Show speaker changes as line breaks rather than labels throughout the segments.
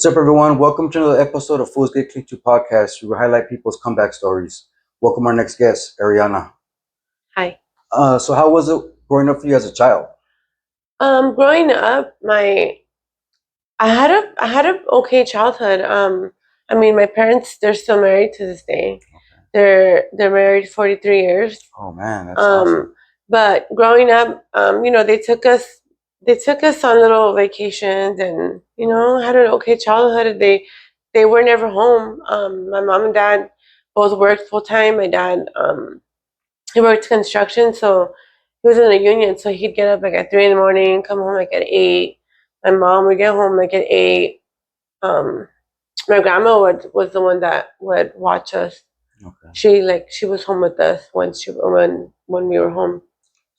What's up, everyone? Welcome to another episode of Fools Get Clicked to Podcast. We highlight people's comeback stories. Welcome our next guest, Ariana.
Hi.
So how was it growing up for you as a child?
Growing up, I had a okay childhood. I mean, my parents, they're still married to this day. They're married 43 years.
Oh man, that's awesome.
But growing up, they took us on little vacations, and had an okay childhood. They were never home. My mom and dad both worked full time. My dad, he worked construction, so he was in a union. So he'd get up like at 3 in the morning, come home like at 8. My mom would get home like at 8. Um, my grandma was the one that would watch us.
Okay.
She was home with us when we were home.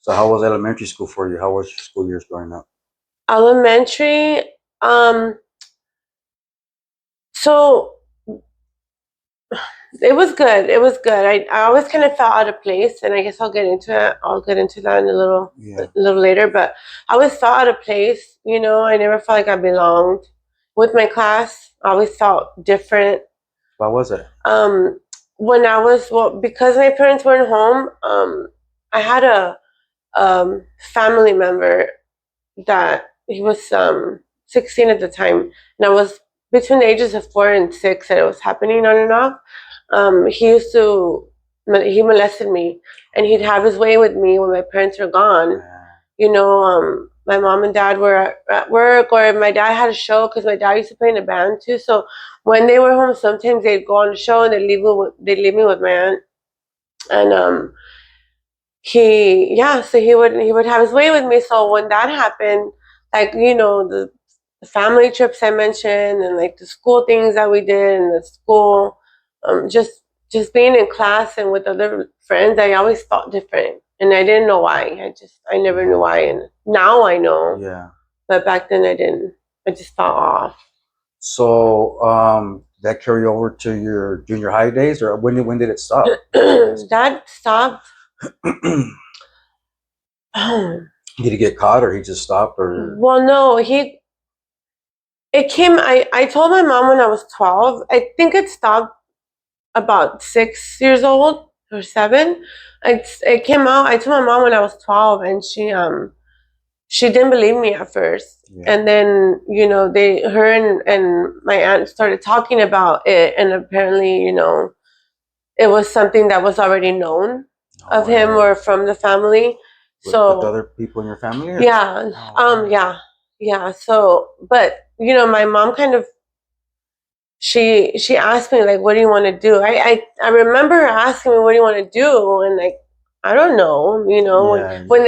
So how was elementary school for you? How was your school years growing up?
Elementary, so it was good. It was good. I always kind of felt out of place, and I guess I'll get into it. I'll get into that in a little later. But I always felt out of place. I never felt like I belonged with my class. I always felt different.
Why was it?
When I was because my parents weren't home. I had a family member that he was 16 at the time, and I was between the ages of 4 and 6 that it was happening on and off. He molested me, and he'd have his way with me when my parents were gone. My mom and dad were at work, or my dad had a show because my dad used to play in a band too. So when they were home, sometimes they'd go on a show and they'd leave me with my aunt, and so he would have his way with me. So when that happened, like the family trips I mentioned, and like the school things that we did, and the school, just being in class and with other friends, I always felt different, and I didn't know why. I never knew why, and now I know.
Yeah.
But back then I didn't. I just felt off.
So that carry over to your junior high days, or when did it stop?
That stopped.
Did he get caught, or he just stopped, or?
Well, no, it came. I told my mom when I was 12. I think it stopped about 6 years old or 7. It came out. I told my mom when I was 12, and she didn't believe me at first. Yeah. And then her and my aunt started talking about it, and apparently it was something that was already known of him or from the family.
With other people in your family? Or?
Yeah. Yeah. So, but my mom kind of she asked me like, "What do you want to do?" I remember her asking me, "What do you want to do?" And like, I don't know. When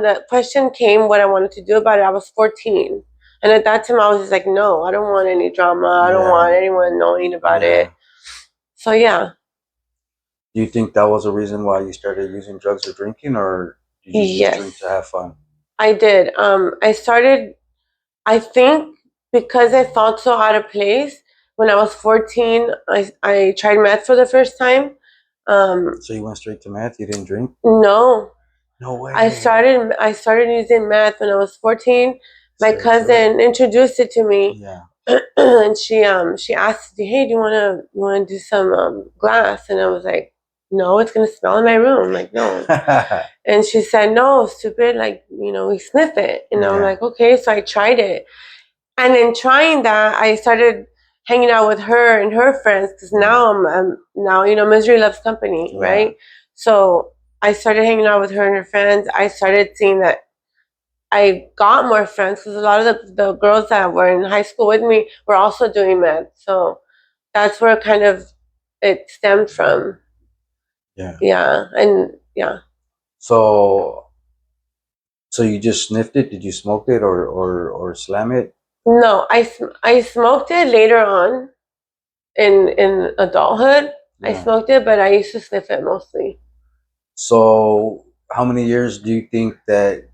the question came, what I wanted to do about it, I was 14, and at that time I was just like, "No, I don't want any drama. I don't want anyone knowing about it." So yeah.
Do you think that was a reason why you started using drugs or drinking, or did you just drink to have fun?
I did. I started, I think, because I felt so out of place. When I was 14, I tried meth for the first time.
So you went straight to meth? You didn't drink?
No.
No way.
I started using meth when I was 14. My cousin introduced it to me.
Yeah.
And she asked, "Hey, do you wanna do some glass?" And I was like, "No, it's gonna smell in my room." Like, no. And she said, "No, stupid. Like, we sniff it." And I'm like, "Okay." So I tried it, and in trying that, I started hanging out with her and her friends, because now misery loves company, right? So I started hanging out with her and her friends. I started seeing that I got more friends, because a lot of the girls that were in high school with me were also doing meth. So that's where kind of it stemmed from.
Yeah.
Yeah. And yeah.
So you just sniffed it? Did you smoke it or slam it?
No, I smoked it later on in adulthood. I smoked it, but I used to sniff it mostly.
So how many years do you think that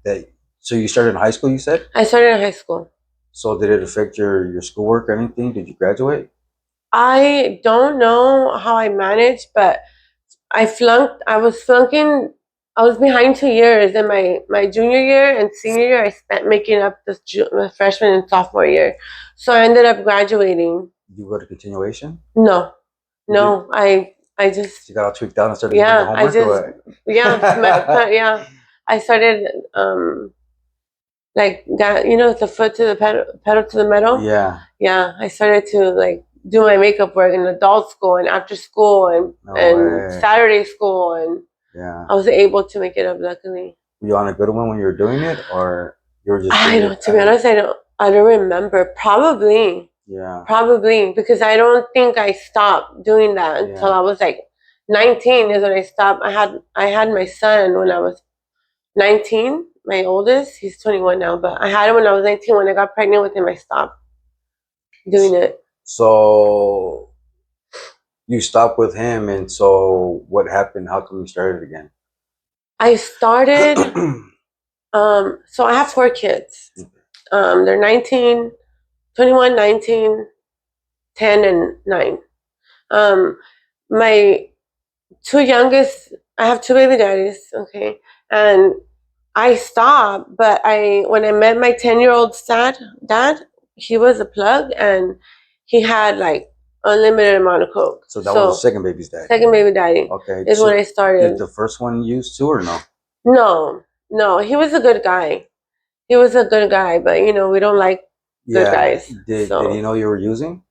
so you started in high school, you said?
I started in high school.
So did it affect your schoolwork or anything? Did you graduate?
I don't know how I managed, but I was flunking I was behind 2 years. In my junior year and senior year, I spent making up my freshman and sophomore year. So I ended up graduating.
You go to continuation?
No,
You
no, I just
You got all tweaked out and started doing the
yeah, I
homework or
just
what?
yeah. I started like got the foot to the pedal to the metal.
Yeah.
Yeah, I started to like do my makeup work in adult school and after school
No
and
way.
Saturday school, and
Yeah.
I was able to make it up luckily.
Were you on a good one when you were doing it, or you were just
I
doing it?
don't. To be honest, I don't remember. Probably.
Yeah.
Probably because I don't think I stopped doing that until
Yeah.
I was like 19. Is when I stopped. I had my son when I was 19. My oldest, he's 21 now, but I had him when I was 19. When I got pregnant with him, I stopped doing it.
So you stopped with him, and so what happened? How come you started again?
I started. So I have 4 kids. They're 19, 21, 19, 10, and 9. Um, my two youngest, I have two baby daddies, okay, and I stopped. But when I met my 10-year-old dad, he was a plug, and he had like unlimited amount of coke.
So that was the second baby's dad.
Second baby daddy.
Okay.
Is
So
when I started.
did the first one use too, or no?
No, no, he was a good guy. He was a good guy, but we don't like good guys.
Did he know you were using?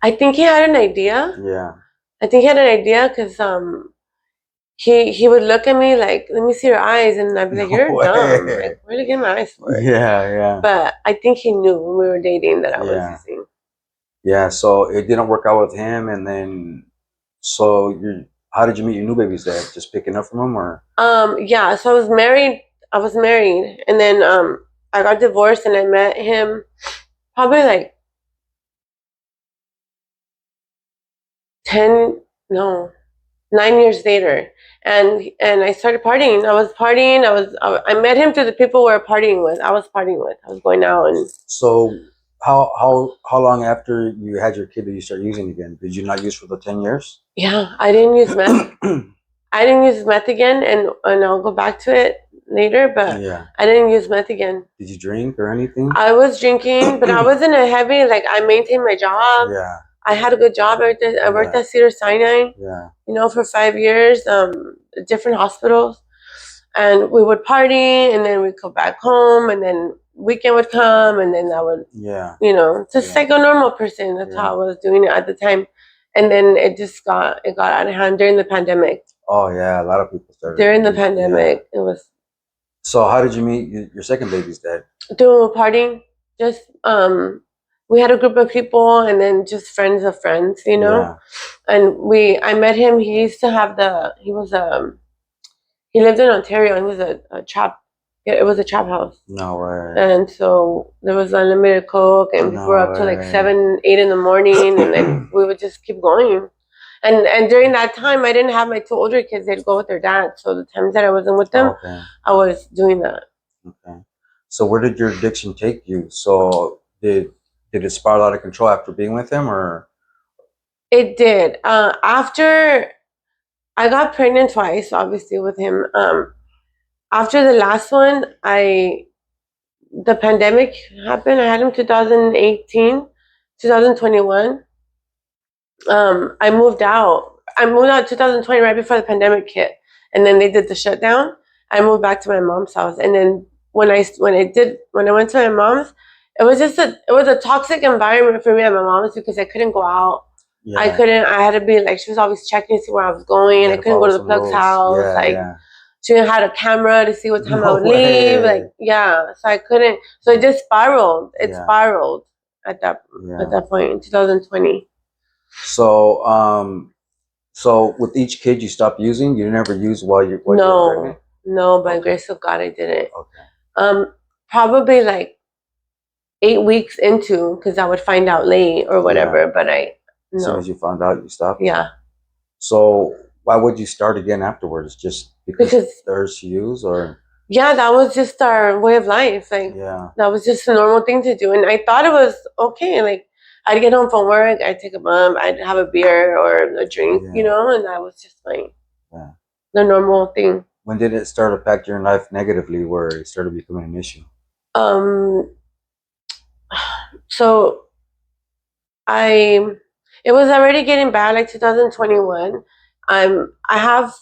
I think he had an idea.
Yeah.
I think he had an idea because he would look at me like, "Let me see your eyes," and I'd be like, "You're dumb. Like, where did you get my eyes for?"
Yeah, yeah.
But I think he knew when we were dating that I was using.
Yeah. So it didn't work out with him, and then how did you meet your new baby's dad? Just picking up from him, or?
Yeah. So I was married. And then I got divorced, and I met him probably like 10, no, 9 years later, and I started partying. I was partying. I met him through the people we were partying with. I was partying with. I was going out and.
So how long after you had your kid did you start using again? Did you not use for the 10 years?
Yeah, I didn't use meth. I didn't use meth again, and I'll go back to it later. But
Yeah.
I didn't use meth again.
Did you drink or anything?
I was drinking, but I wasn't a heavy. Like I maintained my job.
Yeah.
I had a good job. I worked at Cedar Sinai.
Yeah.
For 5 years, different hospitals, and we would party, and then we'd go back home, and then weekend would come, and then I would, just like a normal person. That's how I was doing it at the time, and then it got out of hand during the pandemic.
Oh yeah, a lot of people started
during the pandemic. It was.
So how did you meet your second baby's dad?
Doing a party, just we had a group of people, and then just friends of friends,
Yeah.
And I met him. He used to have he lived in Ontario. He was a trap. It was a trap house.
No way.
And so there was unlimited coke, and we were up to like 7, 8 in the morning, and then we would just keep going. And during that time, I didn't have my two older kids. They'd go with their dad. So the times that I wasn't with them, I was doing that.
Okay. So where did your addiction take you? So did it spiral out of control after being with him, or?
It did. After I got pregnant twice, obviously with him. After the last one, the pandemic happened. I had him 2018, 2021. I moved out. I moved out 2020 right before the pandemic hit, and then they did the shutdown. I moved back to my mom's house, and then when I went to my mom's, it was a toxic environment for me at my mom's because I couldn't go out. Yeah. I had to be like, she was always checking to see where I was going. I couldn't go to the plug's house. She had a camera to see what time I would leave. So I couldn't. So it just spiraled. It spiraled at that point in 2020.
So, so with each kid you stopped using, you never used while you were pregnant?
No, by grace of God, I didn't. Okay. Probably like 8 weeks into, because I would find out late or whatever. But no.
As soon as you found out, you stopped.
Yeah.
So why would you start again afterwards? Just because the urge to use, or?
Yeah, that was just our way of life. That was just a normal thing to do, and I thought it was okay. Like, I'd get home from work, I'd take a bump, I'd have a beer or a drink, and that was just the normal thing.
When did it start impacting your life negatively, where it started becoming an issue?
Um, so I, it was already getting bad, like 2021. I have,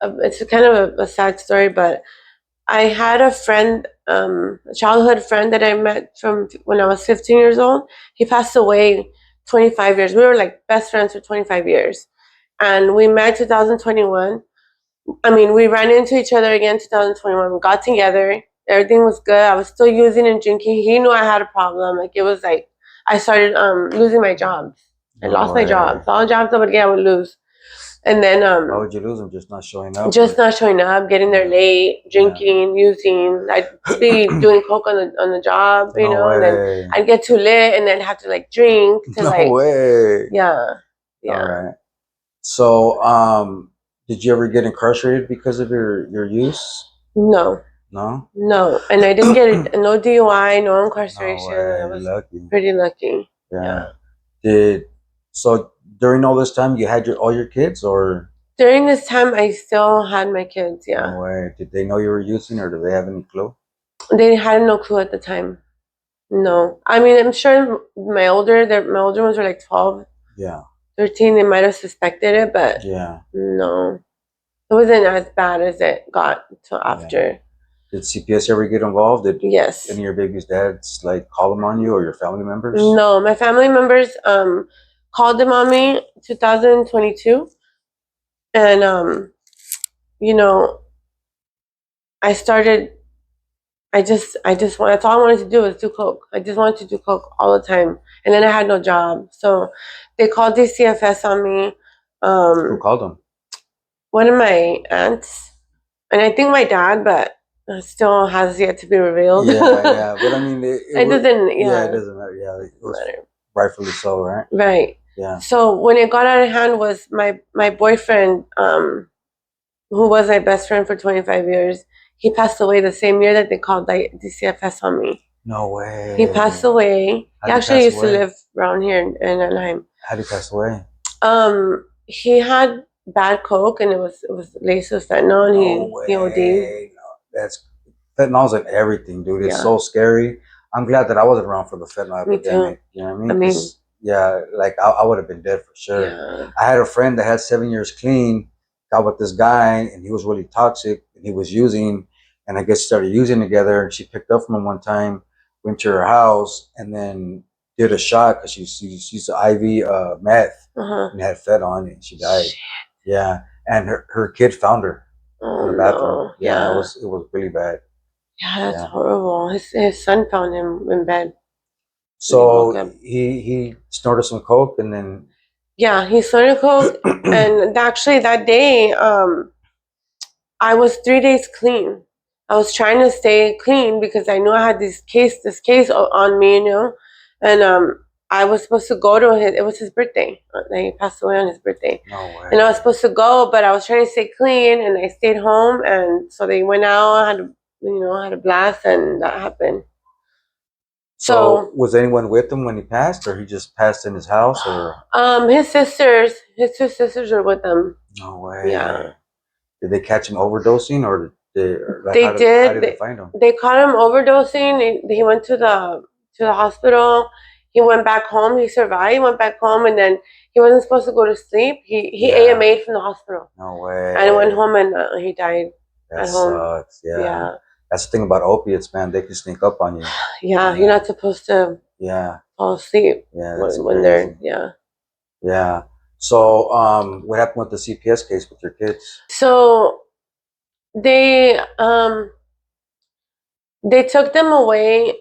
it's kind of a sad story, but I had a friend, a childhood friend that I met from when I was 15 years old. He passed away 25 years. We were like best friends for 25 years. And we met 2021. I mean, we ran into each other again 2021. We got together. Everything was good. I was still using and drinking. He knew I had a problem. Like it was like I started losing my jobs. I
No
lost my
way.
jobs. All jobs I would get, I would lose. And then
How would you lose them? Just not showing up?
just not showing up, getting there late, drinking, using. I'd be doing coke on the job, you
No
know, and then
way.
I'd get too lit and then have to like drink to
No
like
way.
yeah,
All
yeah.
right. So, did you ever get incarcerated because of your use?
No,
No.
no, and I didn't get no DUI, no
No
incarceration. I
way. You're
was
lucky.
pretty lucky.
Yeah.
Yeah.
Did so during all this time you had all your kids, or
During this time, I still had my kids.
no
Yeah,
way? Did they know you were using, or did they have any clue?
they had no clue at the time. No, I mean, I'm sure my older ones were like 12,
Yeah.
13. They might have suspected it, but
Yeah.
no, it wasn't as bad as it got till
Yeah.
after.
Did CPS ever get involved? Did
Yes.
any of your baby's dads like call them on you or your family members?
No, my family members called them on me 2022, and you know, I started. I just want. That's all I wanted to do was do coke. I just wanted to do coke all the time, and then I had no job, so they called DCFS on me.
Who
Um,
called them?
one of my aunts, and I think my dad, but still has yet to be revealed.
Yeah. But I mean,
It doesn't.
yeah, it
Yeah,
doesn't matter. Yeah, it was
matter.
rightfully so, right?
Right.
Yeah.
So when it got out of hand was my boyfriend, who was my best friend for 25 years. He passed away the same year that they called DCFS on me.
No
He
way.
passed away. He
How'd he
actually
pass
used to
away?
live around here in Anaheim.
How'd he pass away?
He had bad coke and it was laced with fentanyl and
No
he OD'd.
way. No, that's fentanyl's in everything, dude. It's
Yeah,
so scary. I'm glad that I wasn't around for the fentanyl
me too.
epidemic. You know what I
I
mean?
mean,
'Cause, yeah, like I would have been dead for sure.
yeah.
I had a friend that had 7 years clean, got with this guy, and he was really toxic, and he was using, and I guess started using together, and she picked up from him one time, went to her house, and then did a shot because she used the IV meth
Uh-huh.
and had fed on it, and she died.
Shit.
Yeah, and her kid found her in
Oh
the bathroom.
no.
Yeah,
Yeah.
it was really bad.
Yeah, that's
Yeah.
horrible. His son found him in bed.
So he snorted some coke and then
Yeah, he snorted coke, and actually that day, I was 3 days clean. I was trying to stay clean because I knew I had this case on me, and I was supposed to go to his. It was his birthday. He passed away on his birthday,
no way.
and I was supposed to go, but I was trying to stay clean, and I stayed home, and so they went out. I had a blast, and that happened.
So was anyone with him when he passed, or he just passed in his house, or
his two sisters were with them.
no way?
Yeah.
Did they catch him overdosing, or
They
how
did.
did they find him?
They caught him overdosing. He went to the hospital. He went back home. He survived. He went back home, and then he wasn't supposed to go to sleep. He AMA'd from the hospital.
No way.
And went home, and he died
That
at home.
sucks. Yeah.
Yeah.
That's the thing about opiates, man. They can sneak up on you.
Yeah. You're not supposed to fall asleep when they're
Yeah. So, what happened with the CPS case with your kids?
So they took them away.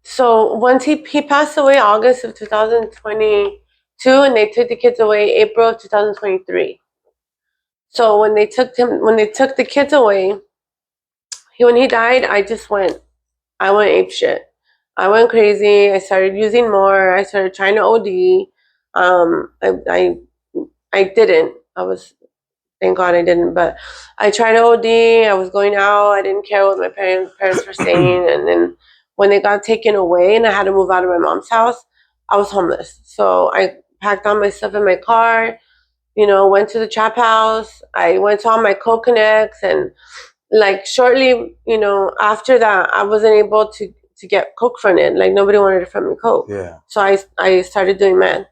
So once he passed away August of 2022, and they took the kids away April of 2023. So when they took the kids away, when he died, I went ape shit. I went crazy. I started using more. I started trying to OD. I didn't. Thank God I didn't. But I tried to OD. I was going out. I didn't care what my parents were saying. And then when they got taken away and I had to move out of my mom's house, I was homeless. So I packed all my stuff in my car. went to the trap house. I went to all my co-connects, and like shortly, after that, I wasn't able to get coke from it. Like nobody wanted to front me coke.
Yeah.
So I started doing meth.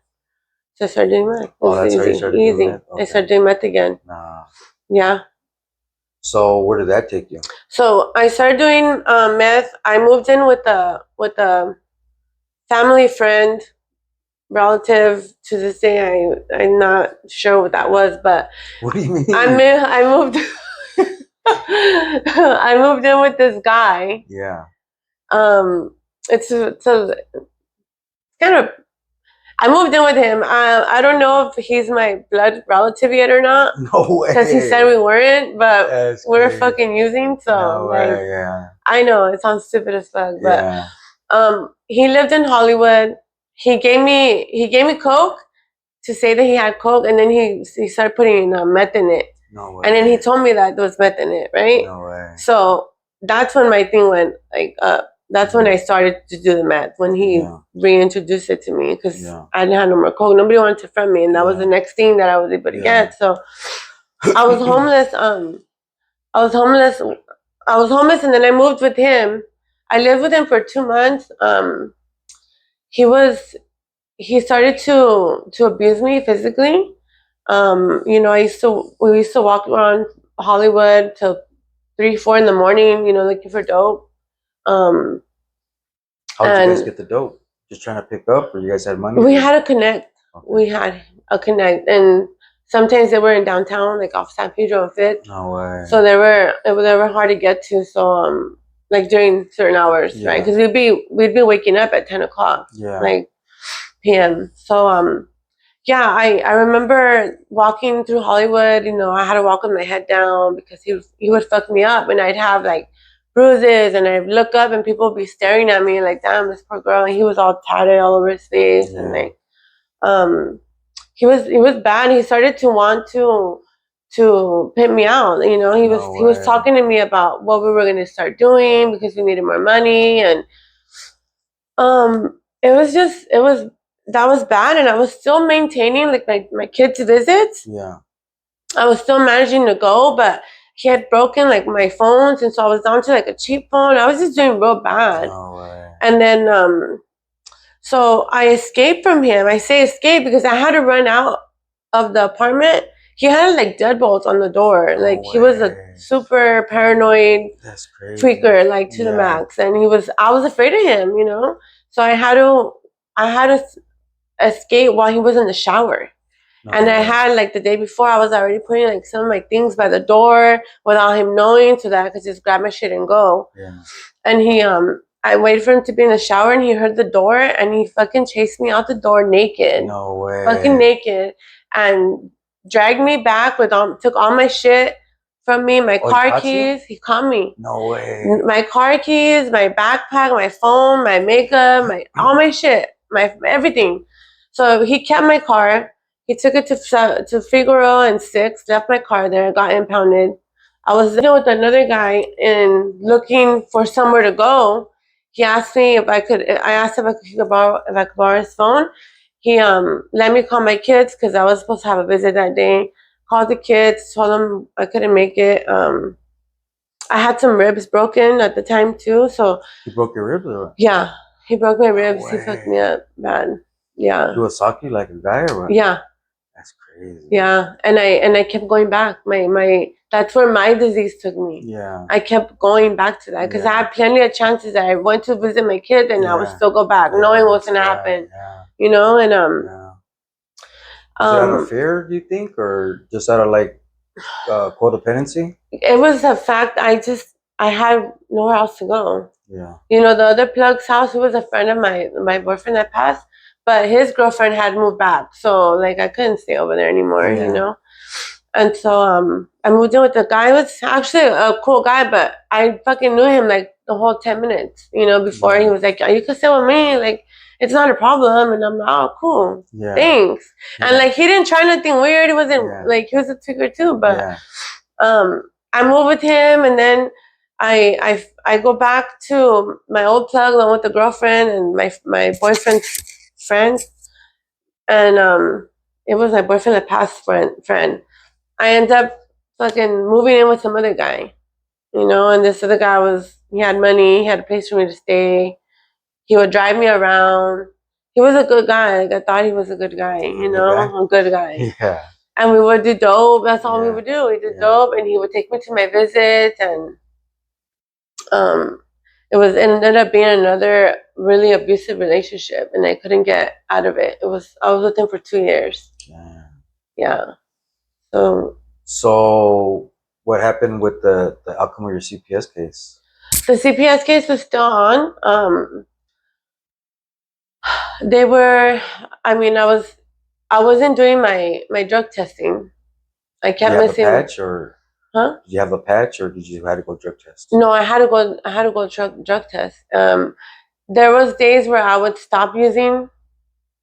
So I started doing meth. It was
that's how you started doing
easy.
meth? Okay.
I started doing meth again.
Nah.
Yeah.
So where did that take you?
So I started doing meth. I moved in with a family friend, relative. To this day, I'm not sure what that was, but
What do you mean?
I moved. I moved in with this guy.
Yeah.
It's kind of. I moved in with him. I don't know if he's my blood relative yet or not.
No way.
Because he said we weren't, but
That's
we were
crazy.
fucking using. So
No
like,
way, yeah.
I know it sounds stupid as fuck, but
Yeah.
he lived in Hollywood. He gave me coke to say that he had coke, and then he started putting meth in it.
No way.
And then he told me that there was meth in it, right?
No way.
So that's when my thing went like up. That's when I started to do the meth, when he reintroduced it to me, because I didn't have no more coke. Nobody wanted to friend me, and that was the next thing that I was able to get. So I was homeless. I was homeless, and then I moved with him. I lived with him for 2 months. He started to abuse me physically. We used to walk around Hollywood till 3, 4 in the morning, looking for dope.
How did you guys get the dope? Just trying to pick up, or you guys had money?
We had a connect. Okay. We had a connect, and sometimes they were in downtown, like off San Pedro and Fifth.
No way.
So they were hard to get to. So like during certain hours, right? Because we'd be waking up at 10 o'clock, like p.m. So I remember walking through Hollywood. I had to walk with my head down because he would fuck me up, and I'd have like bruises, and I'd look up and people would be staring at me like, damn, this poor girl. And he was all tatted all over his face, and like he was bad. He started to want to pimp me out. He was talking to me about what we were gonna start doing because we needed more money, and that was bad. And I was still maintaining like my kids' visits.
Yeah.
I was still managing to go, but he had broken like my phones, and so I was down to like a cheap phone. I was just doing real bad.
No way.
And then so I escaped from him. I say escape because I had to run out of the apartment. He had like deadbolts on the door. Like he was a super paranoid freaker, like to the max. And I was afraid of him, So I had to escape while he was in the shower. And I had like the day before, I was already putting like some of my things by the door without him knowing, so that I could just grab my shit and go. Yeah. And I waited for him to be in the shower, and he heard the door, and he fucking chased me out the door naked.
No way.
Fucking naked, and dragged me back took all my shit from me, my car keys. He caught me.
No way.
My car keys, my backpack, my phone, my makeup, all my shit, my everything. So he kept my car. He took it to Figueroa and 6th, left my car there, got impounded. I was there with another guy and looking for somewhere to go. He asked me if I could. I asked if I could borrow his phone. He let me call my kids because I was supposed to have a visit that day. Called the kids, told them I couldn't make it. I had some ribs broken at the time too, so.
He broke your ribs, or?
Yeah, he broke my ribs. He fucked me up bad. Yeah.
He was socky like a guy, or what?
Yeah.
That's crazy.
Yeah, and I kept going back. My that's where my disease took me.
Yeah.
I kept going back to that because I had plenty of chances that I went to visit my kids, and I would still go back, knowing what's gonna happen. Yeah. And
Is it out of fear, do you think, or just out of like codependency?
It was a fact. I had nowhere else to go.
Yeah.
The other plug's house, who was a friend of my boyfriend that passed, but his girlfriend had moved back, so like I couldn't stay over there anymore, And so I moved in with the guy. He was actually a cool guy, but I fucking knew him like the whole 10 minutes, before he was like, "You could stay with me, like it's not a problem." And I'm like, "Oh, cool, thanks." And like he didn't try nothing weird. He wasn't like, he was a tweaker too, but I moved with him, and then I go back to my old plug along with the girlfriend and my boyfriend's friend, and it was my boyfriend, the past friend. I ended up fucking moving in with some other guy, and this other guy he had money, he had a place for me to stay. He would drive me around. He was a good guy. Like, I thought he was a good guy, a good guy.
Yeah.
And we would do dope. That's all we
Yeah.
would do. We did
Yeah.
dope, and he would take me to my visits, and it ended up being another really abusive relationship, and I couldn't get out of it. I was with him for 2 years. Yeah.
So what happened with the outcome of your CPS case?
The CPS case was still on. They were. I mean, I wasn't doing my drug testing. I kept missing.
Did you have a patch or?
Huh?
Did you have a patch or did you have to go drug test?
No, I had to go. I had to go drug test. There was days where I would stop using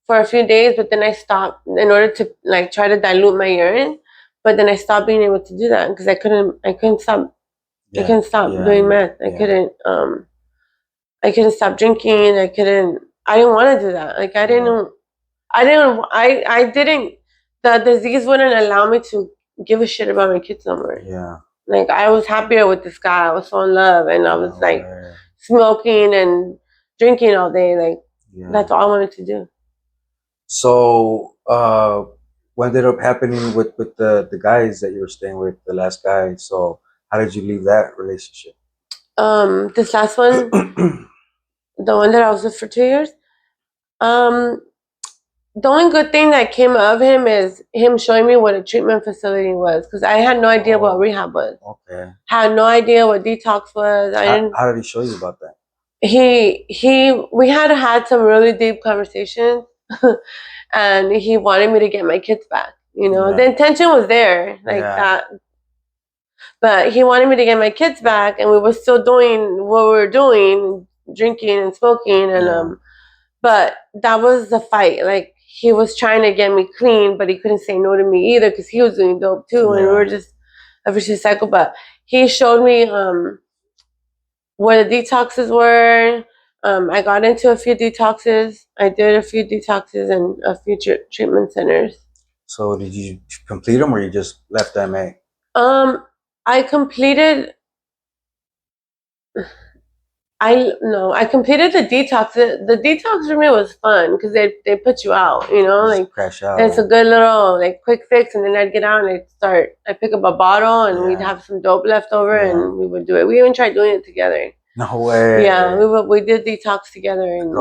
for a few days, but then I stopped in order to try to dilute my urine. But then I stopped being able to do that because I couldn't stop. Yeah. I couldn't stop doing meth. I couldn't. I couldn't stop drinking. I didn't want to do that. Like I didn't. The disease wouldn't allow me to give a shit about my kids no more.
Yeah.
Like I was happier with this guy. I was so in love, and I was smoking and drinking all day. Like that's all I wanted to do.
So what ended up happening with the guys that you were staying with, the last guy? So how did you leave that relationship?
This last one, the one that I was with for 2 years. The only good thing that came of him is him showing me what a treatment facility was, because I had no idea what rehab was. Okay. Had no idea what detox was.
How did he show you about that?
We had some really deep conversations, and he wanted me to get my kids back. The intention was there, that. But he wanted me to get my kids back, and we were still doing what we were doing, drinking and smoking, and but that was the fight. Like he was trying to get me clean, but he couldn't say no to me either because he was doing dope too, and we were just a vicious cycle. But he showed me where the detoxes were. I got into a few detoxes. I did a few detoxes and a few treatment centers.
So did you complete them, or you just left MA?
I completed. I completed the detox. The detox for me was fun because they put you out,
crash out.
It's a good little quick fix, and then I'd get out and I'd pick up a bottle, and we'd have some dope left over, and we would do it. We even tried doing it together.
No way.
Yeah, we did detox together and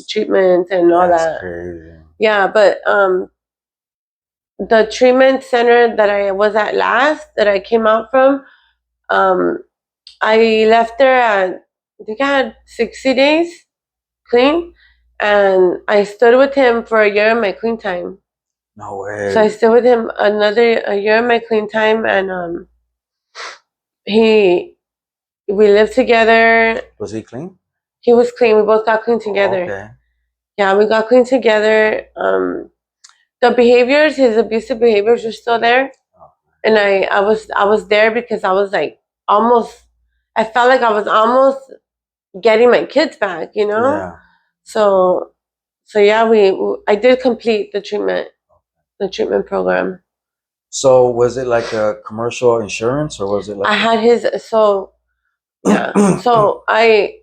treatments and all that.
Crazy.
Yeah, but the treatment center that I was at last, that I came out from, I left there at, I think I had 60 days clean, and I stood with him for a year in my clean time.
No way.
So I stood with him a year in my clean time, and we lived together.
Was he clean?
He was clean. We both got clean together. Okay. Yeah, we got clean together. His abusive behaviors were still there, and I was there because I was I felt like I was almost getting my kids back, Yeah. So yeah, I did complete the treatment program.
So was it like a commercial insurance, or was it like?
I had yeah. So I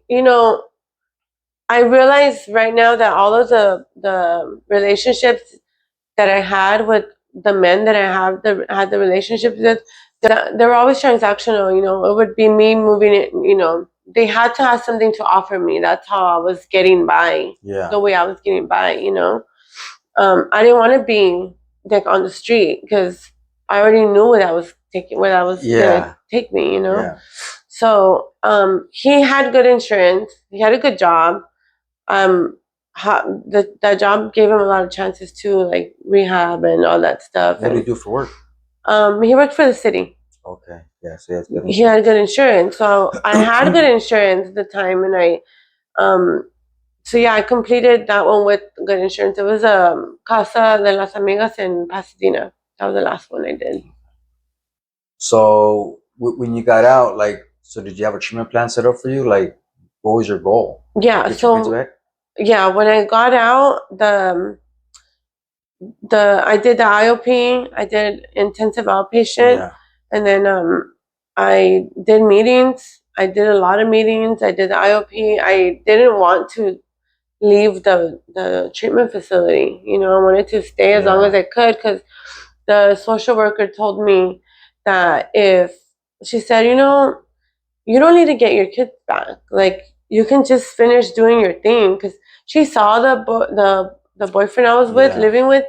realize right now that all of the relationships that I had with the men that I had the relationships with, they were always transactional. It would be me moving it. They had to have something to offer me. That's how I was getting by. Yeah. The way I was getting by. I didn't want to be on the street because I already knew where that was gonna take me. Yeah. So he had good insurance. He had a good job. That job gave him a lot of chances too, like rehab and all that stuff.
What did he do for work?
He worked for the city.
Okay. Yeah, so
he had good insurance. So I had good insurance at the time, and I completed that one with good insurance. It was Casa de las Amigas in Pasadena. That was the last one I did.
So when you got out, so did you have a treatment plan set up for you? Like, what was your goal?
Yeah. So yeah, when I got out, I did the IOP, I did intensive outpatient,
Yeah.
and then I did meetings. I did a lot of meetings. I did the IOP. I didn't want to leave the treatment facility. You know, I wanted to stay as long as I could because the social worker told me that if she said, you know, you don't need to get your kids back. Like you can just finish doing your thing because she saw the boyfriend I was with,
Yeah.
living with.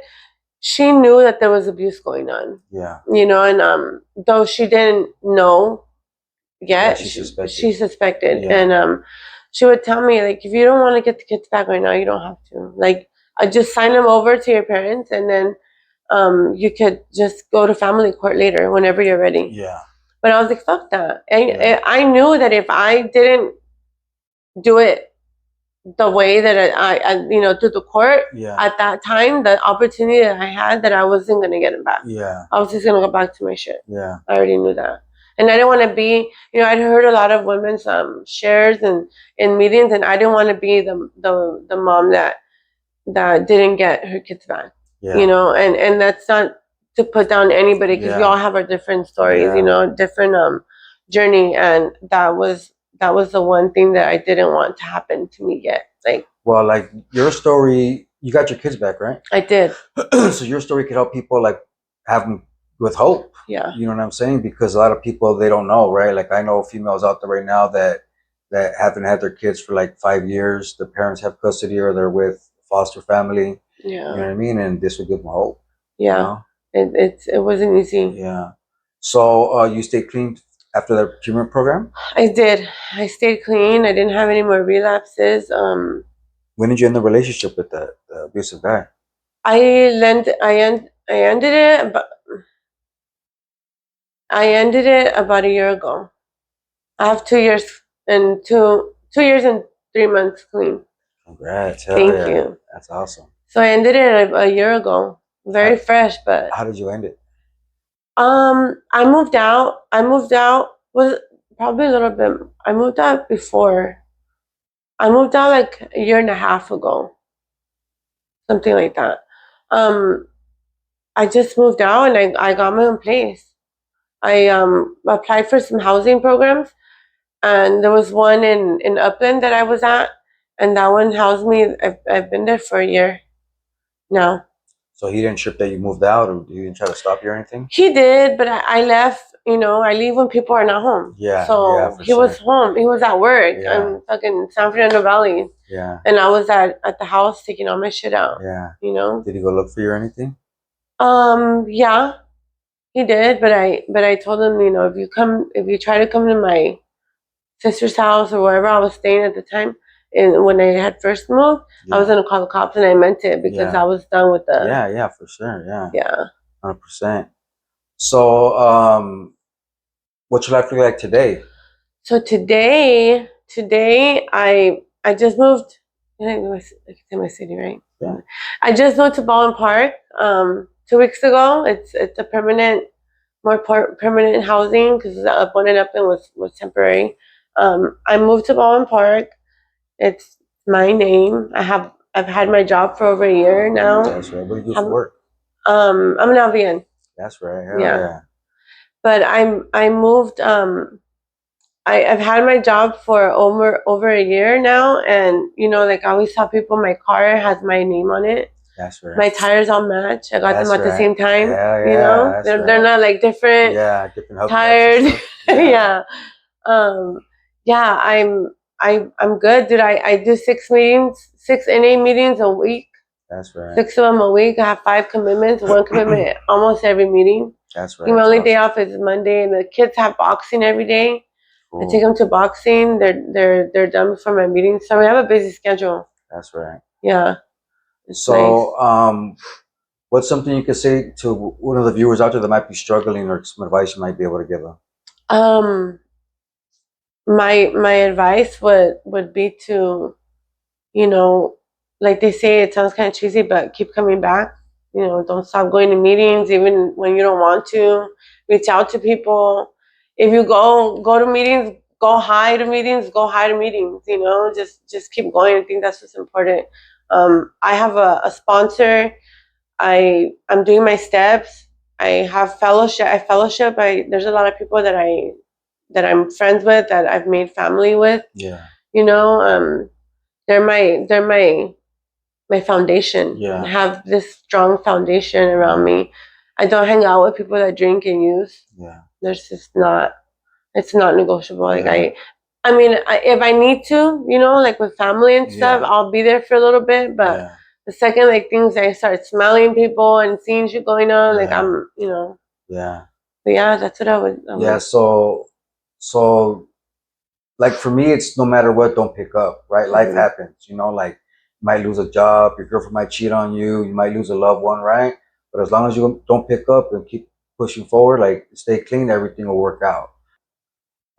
She knew that there was abuse going on.
Yeah.
You know, and though she didn't know yet,
she suspected.
She suspected,
Yeah.
and she would tell me like, if you don't want to get the kids back right now, you don't have to. Like, I just sign them over to your parents, and then you could just go to family court later whenever you're ready.
Yeah.
But I was like, fuck that.
Yeah.
I knew that if I didn't do it the way that I you know, through the court,
Yeah.
at that time, the opportunity that I had, that I wasn't gonna get it back.
Yeah.
I was just gonna go back to my shit.
Yeah.
I already knew that. And I didn't want to be, you know, I'd heard a lot of women's shares and in meetings, and I didn't want to be the mom that didn't get her kids back.
Yeah.
You know, and that's not to put down anybody, because we
Yeah.
all have our different stories.
Yeah.
You know, different journey, and that was the one thing that I didn't want to happen to me yet. Like,
Well, like your story, you got your kids back, right?
I did.
So your story could help people like have them with hope.
Yeah.
You know what I'm saying? Because a lot of people, they don't know, right? Like I know females out there right now that haven't had their kids for like 5 years. The parents have custody or they're with foster family.
Yeah.
You know what I mean? And this would give them hope.
Yeah.
You know?
It wasn't easy.
Yeah. So you stayed clean after the treatment program?
I did. I stayed clean. I didn't have any more relapses.
When did you end the relationship with the abusive guy?
I ended it, but I ended it about a year ago. I have 2 years and 2 years and 3 months clean.
Congrats.
Thank you.
That's awesome.
So I ended it a year ago. Very fresh, but
how did you end it?
I moved out. Was probably a little bit. I moved out before. I moved out like a year and a half ago, something like that. I just moved out and I got my own place. I applied for some housing programs, and there was one in Upland that I was at, and that one housed me. I've been there for a year now.
So he didn't trip that you moved out, or he didn't try to stop you or anything?
He did, but I left. You know, I leave when people are not home.
Yeah.
So
yeah,
he was home. He was at work.
Yeah.
I'm fucking San Fernando Valley.
Yeah.
And I was at the house taking all my shit out.
Yeah.
You know.
Did he go look for you or anything?
Yeah, he did. But I told him, you know, if you try to come to my sister's house or wherever I was staying at the time, and when I had first moved, I was gonna call the cops, and I meant it because I was done with the.
Yeah, for sure.
Yeah.
100%. So, what's your life look like today?
So today I just moved. I can say my city, right?
Yeah.
I just moved to Baldwin Park 2 weeks ago. It's a more permanent housing, because the one in Upland was temporary. I moved to Baldwin Park. It's my name. I've had my job for over a year now.
That's right. What do you do for work?
I'm an LVN.
That's right. Hell
Yeah. But I moved. I've had my job for over a year now, and you know, like I always tell people, my car has my name on it.
That's right.
My tires all match. I got them at the same time.
Yeah,
you know, they're not like different.
Yeah, different
tires. Yeah. Yeah. I'm good, dude. I do 6 meetings, 6 NA meetings a week.
That's right.
6 of them a week. I have 5 commitments. 1 commitment almost every meeting.
That's right.
My only day off is Monday, and the kids have boxing every day. Cool. I take them to boxing. They're done before my meetings, so we have a busy schedule.
That's right.
Yeah.
So, nice. What's something you could say to one of the viewers out there that might be struggling, or some advice you might be able to give them?
My advice would be to, you know, like they say, it sounds kind of cheesy, but keep coming back. You know, don't stop going to meetings even when you don't want to. Reach out to people. If you go to meetings, go high to meetings. You know, just keep going. I think that's what's important. I have a sponsor. I'm doing my steps. I have fellowship. There's a lot of people that I'm friends with, that I've made family with.
Yeah.
You know, they're my foundation.
Yeah.
I have this strong foundation around me. I don't hang out with people that drink and use.
Yeah.
There's just not. It's not negotiable. Like
Yeah.
I mean, if I need to, like with family and stuff,
Yeah.
I'll be there for a little bit. But
Yeah.
the second like things I start smelling people and seeing shit going on, like
Yeah.
Yeah.
Yeah.
But yeah, that's what I would.
Yeah. So like for me, it's no matter what, don't pick up, right? Life happens, like you might lose a job, your girlfriend might cheat on you, you might lose a loved one, right? But as long as you don't pick up and keep pushing forward, like stay clean, everything will work out.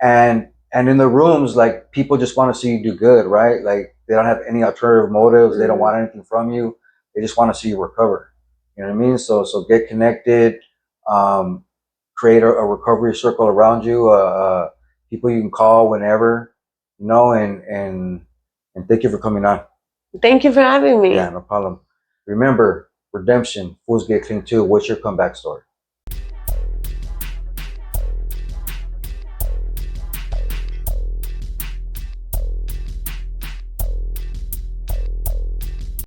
And in the rooms, like people just want to see you do good, right? Like they don't have any alternative motives, they don't want anything from you, they just want to see you recover. You know what I mean? So get connected, um, create a recovery circle around you, people you can call whenever, and thank you for coming on.
Thank you for having me.
Yeah, no problem. Remember, redemption, fools get clean too. What's your comeback story?